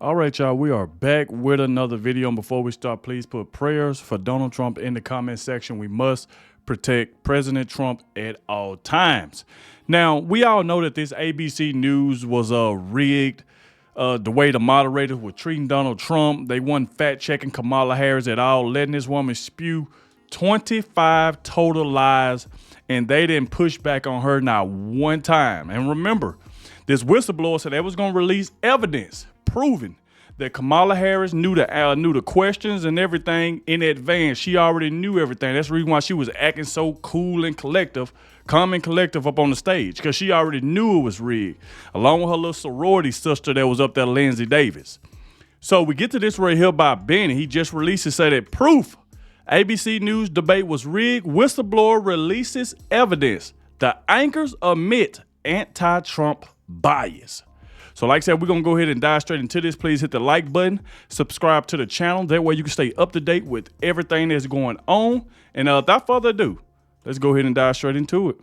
All right, y'all, we are back with another video. And before we start, please put prayers for Donald Trump in the comment section. We must protect President Trump at all times. Now, we all know that this ABC News was rigged. The way the moderators were treating Donald Trump, they weren't fact-checking Kamala Harris at all, letting this woman spew 25 total lies, and they didn't push back on her not one time. And remember, this whistleblower said they was going to release evidence proving that Kamala Harris knew the questions and everything in advance. She already knew everything. That's the reason why she was acting so cool and collective, calm and collective up on the stage, because she already knew it was rigged, along with her little sorority sister that was up there, Lindsey Davis. So we get to this right here by Benny. He just released it, say that proof ABC News debate was rigged. Whistleblower releases evidence. The anchors admit anti-Trump bias. So like I said, we're going to go ahead and dive straight into this. Please hit the like button, subscribe to the channel. That way you can stay up to date with everything that's going on. And without further ado, let's go ahead and dive straight into it.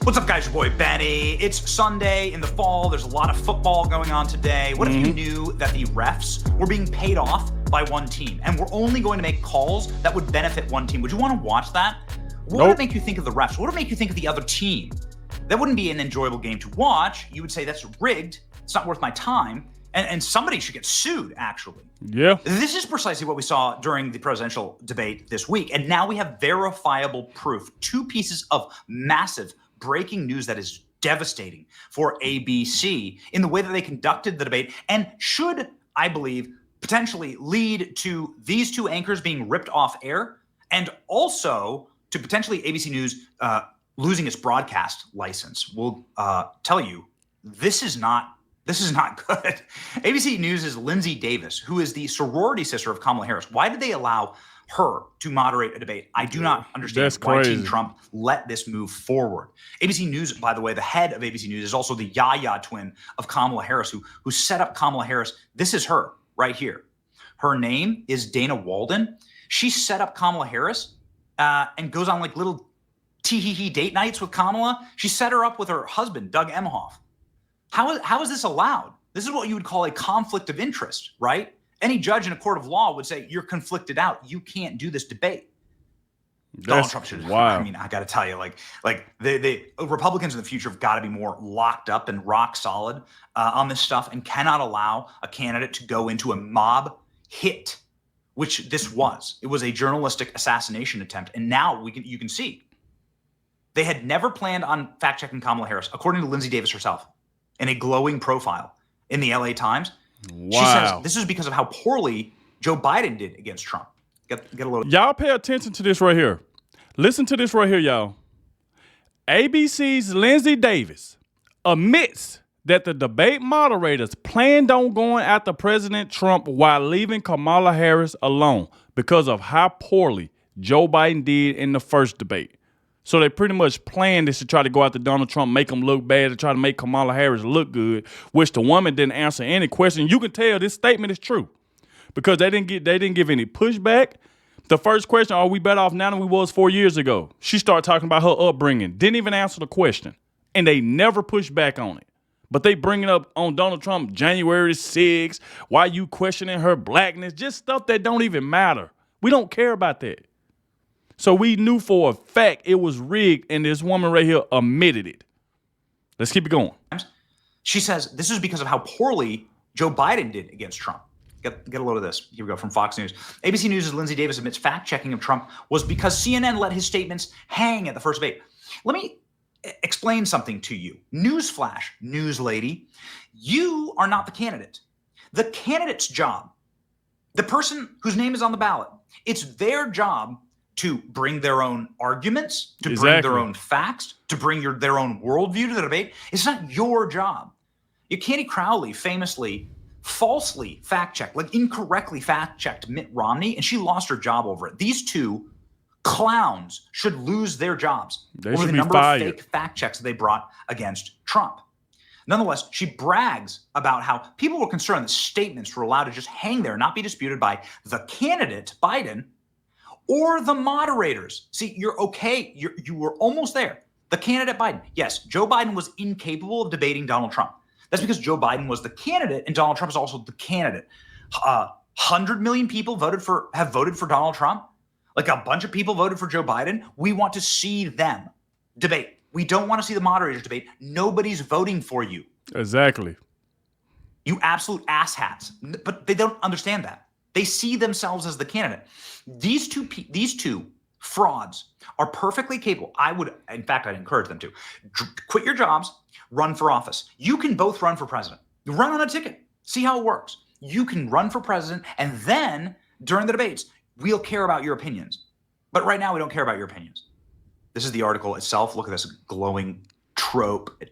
What's up, guys? Your boy Benny. It's Sunday in the fall. There's a lot of football going on today. What if you knew that the refs were being paid off by one team and we're only going to make calls that would benefit one team? Would you want to watch that? What would it make you think of the refs? What would it make you think of the other team? That wouldn't be an enjoyable game to watch. You would say that's rigged. It's not worth my time. And somebody should get sued, actually. Yeah. This is precisely what we saw during the presidential debate this week. And now we have verifiable proof. Two pieces of massive breaking news that is devastating for ABC in the way that they conducted the debate and should, I believe, potentially lead to these two anchors being ripped off air and also to potentially ABC News losing its broadcast license. We'll tell you, this is not good. ABC News' Lindsey Davis, who is the sorority sister of Kamala Harris. Why did they allow her to moderate a debate? I do not understand why Team Trump let this move forward. ABC News, by the way, the head of ABC News is also the Yaya twin of Kamala Harris, who set up Kamala Harris. This is her right here. Her name is Dana Walden. She set up Kamala Harris and goes on like little tee-hee-hee date nights with Kamala. She set her up with her husband, Doug Emhoff. How is this allowed? This is what you would call a conflict of interest, right? Any judge in a court of law would say, you're conflicted out. You can't do this debate. Donald Trump should. I mean, I got to tell you, like the Republicans in the future have got to be more locked up and rock solid on this stuff and cannot allow a candidate to go into a mob hit, which this was. It was a journalistic assassination attempt. And now you can see they had never planned on fact-checking Kamala Harris, according to Lindsey Davis herself, in a glowing profile in the LA Times. Wow. She says this is because of how poorly Joe Biden did against Trump. Get a little. Y'all pay attention to this right here. Listen to this right here, y'all. ABC's Lindsey Davis admits that the debate moderators planned on going after President Trump while leaving Kamala Harris alone because of how poorly Joe Biden did in the first debate. So they pretty much planned this to try to go after Donald Trump, make him look bad, to try to make Kamala Harris look good, which the woman didn't answer any question. You can tell this statement is true because they didn't give any pushback. The first question, are we better off now than we was 4 years ago? She started talking about her upbringing, didn't even answer the question, and they never pushed back on it. But they bring it up on Donald Trump January 6th. Why you questioning her blackness? Just stuff that don't even matter. We don't care about that. So we knew for a fact it was rigged, and this woman right here admitted it. Let's keep it going. She says this is because of how poorly Joe Biden did against Trump. Get a load of this. Here we go from Fox News. ABC News' Lindsey Davis admits fact-checking of Trump was because CNN let his statements hang at the first debate. Let me explain something to you. Newsflash, news lady. You are not the candidate. The candidate's job, the person whose name is on the ballot, it's their job to bring their own arguments, to bring their own facts, to bring their own worldview to the debate. It's not your job. Candy Crowley famously, falsely fact-checked, like incorrectly fact-checked Mitt Romney, and she lost her job over it. These two clowns should lose their jobs over the number of fake fact checks that they brought against Trump. Nonetheless, she brags about how people were concerned that statements were allowed to just hang there, not be disputed by the candidate, Biden, or the moderators. See, you're okay. You were almost there. The candidate Biden. Yes, Joe Biden was incapable of debating Donald Trump. That's because Joe Biden was the candidate and Donald Trump is also the candidate. 100 million people have voted for Donald Trump. Like a bunch of people voted for Joe Biden. We want to see them debate. We don't want to see the moderators debate. Nobody's voting for you. Exactly. You absolute asshats. But they don't understand that. They see themselves as the candidate. These two frauds are perfectly capable. In fact, I'd encourage them to quit your jobs, run for office. You can both run for president. Run on a ticket. See how it works. You can run for president, and then during the debates, we'll care about your opinions. But right now, we don't care about your opinions. This is the article itself. Look at this glowing trope.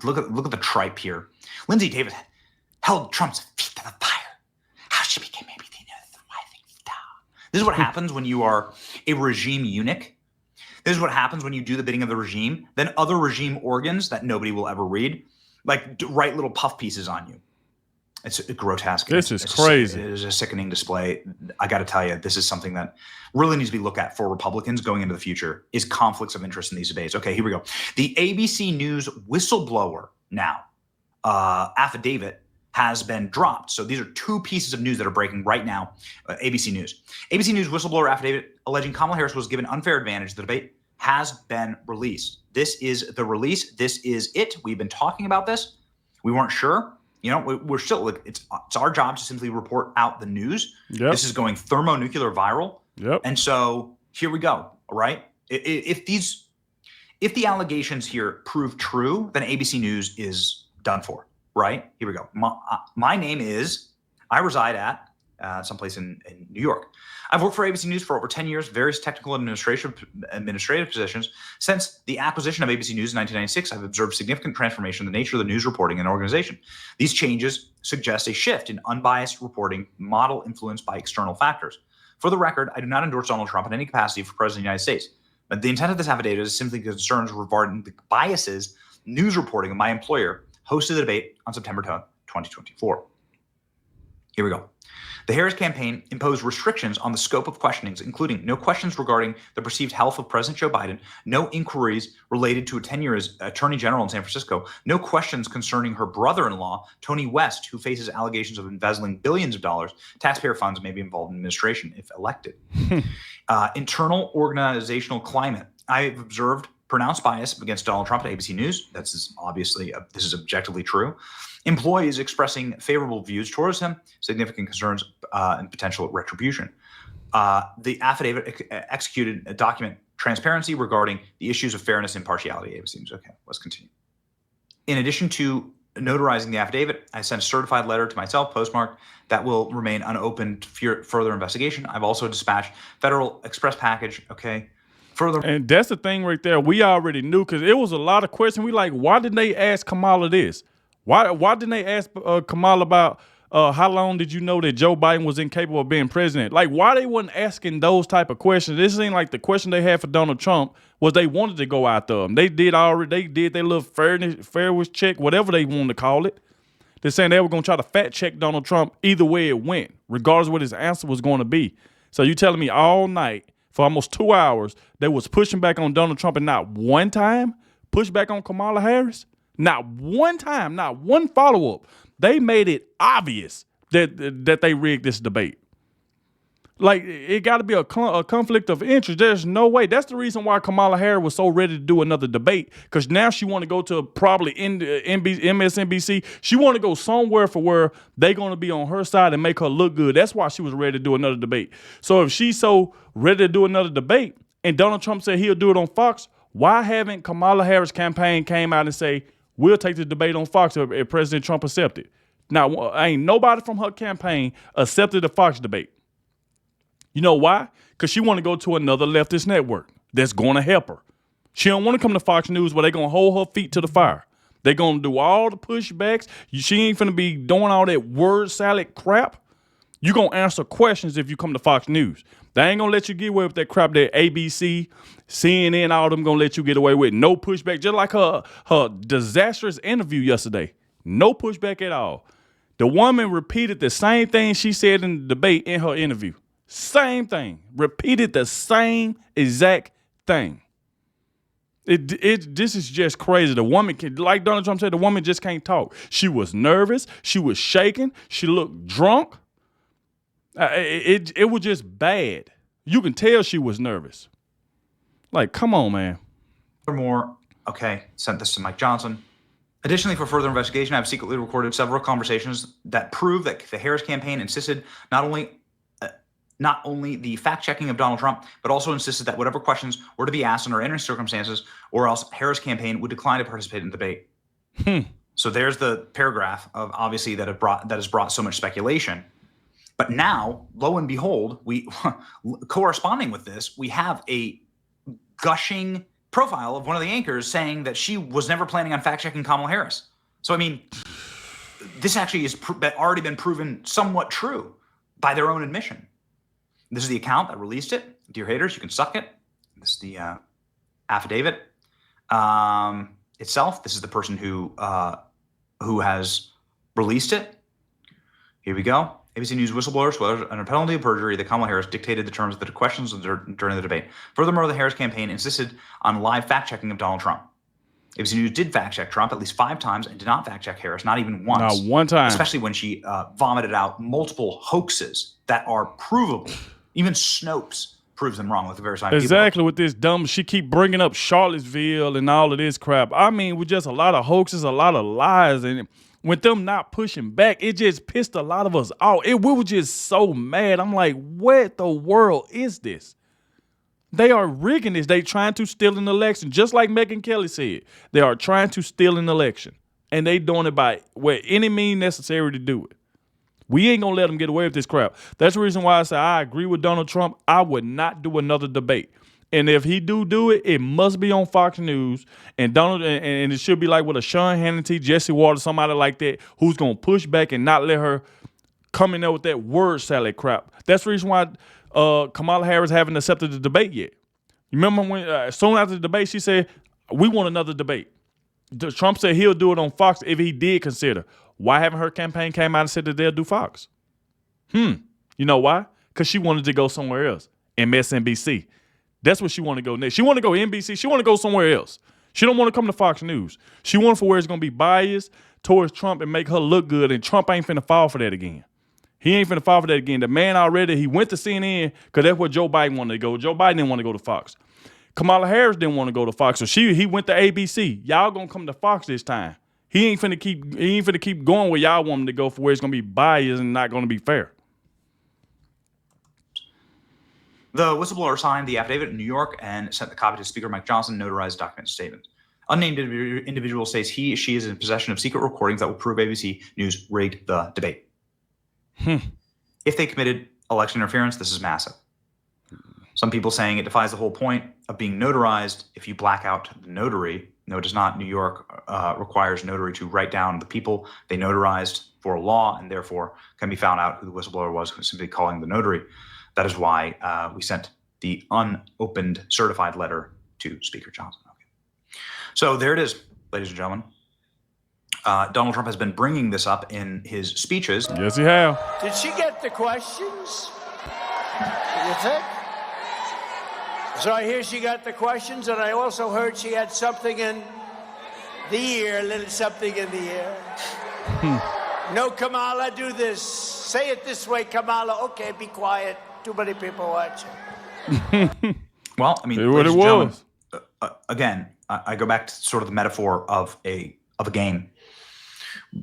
Look at the tripe here. Lindsey Davis held Trump's feet to the fire. How she became maybe the thriving star. This is what happens when you are a regime eunuch. This is what happens when you do the bidding of the regime. Then other regime organs that nobody will ever read, like write little puff pieces on you. It's grotesque. This is crazy. It is a sickening display. I got to tell you, this is something that really needs to be looked at for Republicans going into the future, is conflicts of interest in these debates. Okay, here we go. The ABC News whistleblower now affidavit has been dropped. So these are two pieces of news that are breaking right now. ABC News. ABC News whistleblower affidavit alleging Kamala Harris was given unfair advantage in the debate has been released. This is the release. This is it. We've been talking about this. We weren't sure. We're still, it's our job to simply report out the news. Yep. This is going thermonuclear viral. Yep. And so here we go. All right. If the allegations here prove true, then ABC News is done for. Right. Here we go. My name is, I reside at someplace in New York. I've worked for ABC News for over 10 years, various technical administrative positions. Since the acquisition of ABC News in 1996, I've observed significant transformation in the nature of the news reporting and organization. These changes suggest a shift in unbiased reporting model influenced by external factors. For the record, I do not endorse Donald Trump in any capacity for president of the United States. But the intent of this affidavit is simply concerns regarding the biases news reporting of my employer hosted the debate on September 10th, 2024. Here we go. The Harris campaign imposed restrictions on the scope of questionings, including no questions regarding the perceived health of President Joe Biden, no inquiries related to a tenure as Attorney General in San Francisco, no questions concerning her brother-in-law, Tony West, who faces allegations of embezzling billions of dollars. Taxpayer funds may be involved in administration if elected. Internal organizational climate. I've observed pronounced bias against Donald Trump at ABC News. This is objectively true. Employees expressing favorable views towards him, significant concerns and potential retribution. The affidavit executed a document transparency regarding the issues of fairness and impartiality at ABC News. Okay, let's continue. In addition to notarizing the affidavit, I sent a certified letter to myself, postmarked, that will remain unopened for further investigation. I've also dispatched Federal Express package, okay, further. And that's the thing right there. We already knew, because it was a lot of questions. We like, why didn't they ask Kamala this? Why didn't they ask Kamala about how long did you know that Joe Biden was incapable of being president? Like, why they wasn't asking those type of questions? This seemed like the question they had for Donald Trump was they wanted to go after him. They did their little fairness check, whatever they wanted to call it. They're saying they were going to try to fact check Donald Trump either way it went, regardless of what his answer was going to be. So you telling me all night for almost 2 hours they was pushing back on Donald Trump and not one time push back on Kamala Harris? Not one time, not one follow-up. They made it obvious that they rigged this debate. Like, it got to be a conflict of interest. There's no way. That's the reason why Kamala Harris was so ready to do another debate, because now she want to go to probably MSNBC. She want to go somewhere for where they're going to be on her side and make her look good. That's why she was ready to do another debate. So if she's so ready to do another debate and Donald Trump said he'll do it on Fox, why haven't Kamala Harris campaign came out and say, we'll take the debate on Fox if President Trump accepted? Now, ain't nobody from her campaign accepted the Fox debate. You know why? Because she want to go to another leftist network that's going to help her. She don't want to come to Fox News where they're going to hold her feet to the fire. They're going to do all the pushbacks. She ain't finna be doing all that word salad crap. You're going to answer questions if you come to Fox News. They ain't going to let you get away with that crap that ABC, CNN, all of them going to let you get away with. No pushback. Just like her disastrous interview yesterday. No pushback at all. The woman repeated the same thing she said in the debate in her interview. Same thing. Repeated the same exact thing. This is just crazy. The woman, like Donald Trump said, the woman just can't talk. She was nervous. She was shaking. She looked drunk. It was just bad. You can tell she was nervous. Like, come on, man. Furthermore, okay, sent this to Mike Johnson. Additionally, for further investigation, I have secretly recorded several conversations that prove that the Harris campaign insisted not only the fact-checking of Donald Trump, but also insisted that whatever questions were to be asked under any circumstances, or else Harris campaign would decline to participate in the debate. So there's the paragraph of obviously that has brought so much speculation. But now, lo and behold, we corresponding with this, we have a gushing profile of one of the anchors saying that she was never planning on fact-checking Kamala Harris. So I mean, this actually is already been proven somewhat true by their own admission. This is the account that released it. Dear haters, you can suck it. This is the affidavit itself. This is the person who has released it. Here we go. ABC News whistleblower swears under penalty of perjury that Kamala Harris dictated the terms of the questions during the debate. Furthermore, the Harris campaign insisted on live fact-checking of Donald Trump. ABC News did fact-check Trump at least 5 times and did not fact-check Harris, not even once. Not one time. Especially when she vomited out multiple hoaxes that are provable. Even Snopes proves them wrong with the very same people. Exactly, with this dumb, she keep bringing up Charlottesville and all of this crap. I mean, with just a lot of hoaxes, a lot of lies, and with them not pushing back, it just pissed a lot of us off. We were just so mad. I'm like, what the world is this? They are rigging this. They trying to steal an election, just like Megyn Kelly said. They are trying to steal an election, and they doing it by any means necessary to do it. We ain't gonna let them get away with this crap. That's the reason why I say I agree with Donald Trump. I would not do another debate. And if he do it, it must be on Fox News. And and it should be like with a Sean Hannity, Jesse Waters, somebody like that, who's gonna push back and not let her come in there with that word salad crap. That's the reason why Kamala Harris haven't accepted the debate yet. You remember when soon after the debate, she said, "We want another debate." Trump said he'll do it on Fox if he did consider. Why haven't her campaign came out and said that they'll do Fox? You know why? Because she wanted to go somewhere else, MSNBC. That's where she want to go next. She want to go NBC. She want to go somewhere else. She don't want to come to Fox News. She want for where it's going to be biased towards Trump and make her look good, and Trump ain't finna fall for that again. He ain't finna fall for that again. The man already, he went to CNN because that's where Joe Biden wanted to go. Joe Biden didn't want to go to Fox. Kamala Harris didn't want to go to Fox, so he went to ABC. Y'all gonna come to Fox this time. He ain't finna keep going where y'all want him to go for where it's gonna be biased and not gonna be fair. The whistleblower signed the affidavit in New York and sent the copy to Speaker Mike Johnson, notarized document statement. Unnamed individual states she is in possession of secret recordings that will prove ABC News rigged the debate. If they committed election interference, this is massive. Some people saying it defies the whole point of being notarized if you black out the notary. No, it does not. New York requires notary to write down the people they notarized for law, and therefore can be found out who the whistleblower was simply calling the notary. That is why we sent the unopened certified letter to Speaker Johnson. Okay. So there it is, ladies and gentlemen. Donald Trump has been bringing this up in his speeches. Yes, he have. Did she get the questions? You think? So I hear she got the questions, and I also heard she had something in the ear, a little something in the ear. No, Kamala, do this. Say it this way, Kamala. Okay, be quiet. Too many people watching. Well, I mean, what it was. Again, I go back to sort of the metaphor of a game.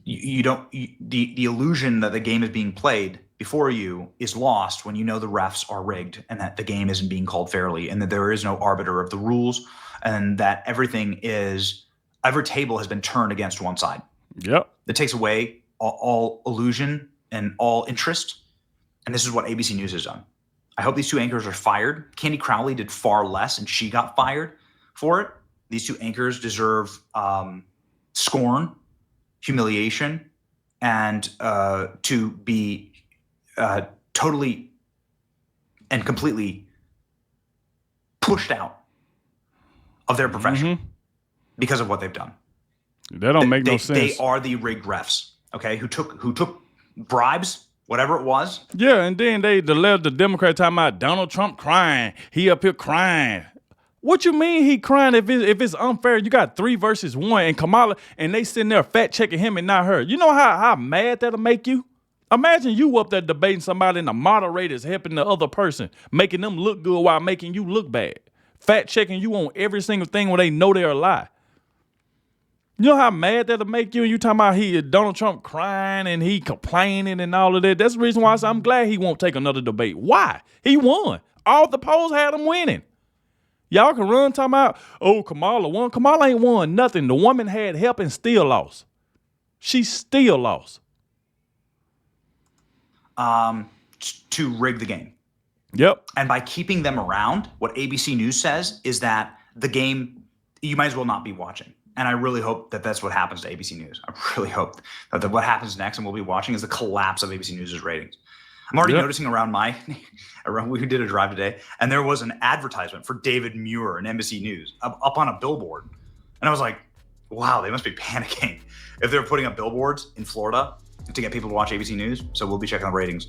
The illusion that the game is being played before you is lost when you know the refs are rigged and that the game isn't being called fairly and that there is no arbiter of the rules and that every table has been turned against one side. Yep. It takes away all illusion and all interest. And this is what ABC News has done. I hope these two anchors are fired. Candy Crowley did far less and she got fired for it. These two anchors deserve scorn, humiliation, and to be totally and completely pushed out of their profession because of what they've done. That don't make no sense. They are the rigged refs, okay, who took bribes, whatever it was. Yeah, and then the Democrat talking about Donald Trump crying. He up here crying. What you mean he crying if it's unfair? You got 3 versus 1 and Kamala, and they sitting there fact checking him and not her. You know how mad that'll make you? Imagine you up there debating somebody and the moderator's helping the other person, making them look good while making you look bad. Fact checking you on every single thing when they know they're a lie. You know how mad that'll make you? And you talking about Donald Trump crying and he complaining and all of that. That's the reason why I'm glad he won't take another debate. Why? He won. All the polls had him winning. Y'all can run talking about, oh, Kamala won. Kamala ain't won nothing. The woman had help and still lost. She still lost. To rig the game. Yep. And by keeping them around, what ABC News says is that the game, you might as well not be watching. And I really hope that that's what happens to ABC News. I really hope that what happens next and we'll be watching is the collapse of ABC News' ratings. I'm already noticing around we did a drive today, and there was an advertisement for David Muir and NBC News up on a billboard. And I was like, wow, they must be panicking if they're putting up billboards in Florida to get people to watch ABC News. So we'll be checking the ratings.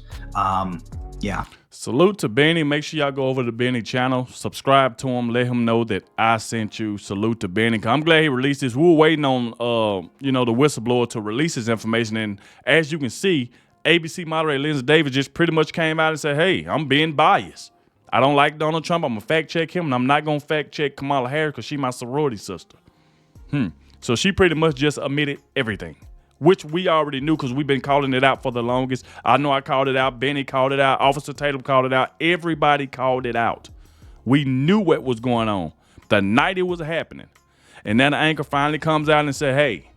Yeah. Salute to Benny. Make sure y'all go over to Benny channel, subscribe to him, let him know that I sent you. Salute to Benny. I'm glad he released this. We were waiting on the whistleblower to release his information. And as you can see, ABC moderator Lindsey Davis just pretty much came out and said, hey, I'm being biased. I don't like Donald Trump. I'm going to fact check him, and I'm not going to fact check Kamala Harris because she's my sorority sister. So she pretty much just admitted everything, which we already knew because we've been calling it out for the longest. I know I called it out. Benny called it out. Officer Tatum called it out. Everybody called it out. We knew what was going on the night it was happening. And then the anchor finally comes out and said, hey,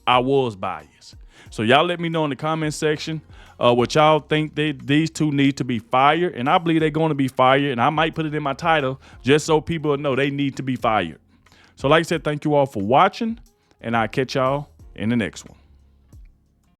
I was biased. So y'all let me know in the comment section what y'all think these two need to be fired. And I believe they're going to be fired. And I might put it in my title just so people know they need to be fired. So like I said, thank you all for watching. And I'll catch y'all in the next one.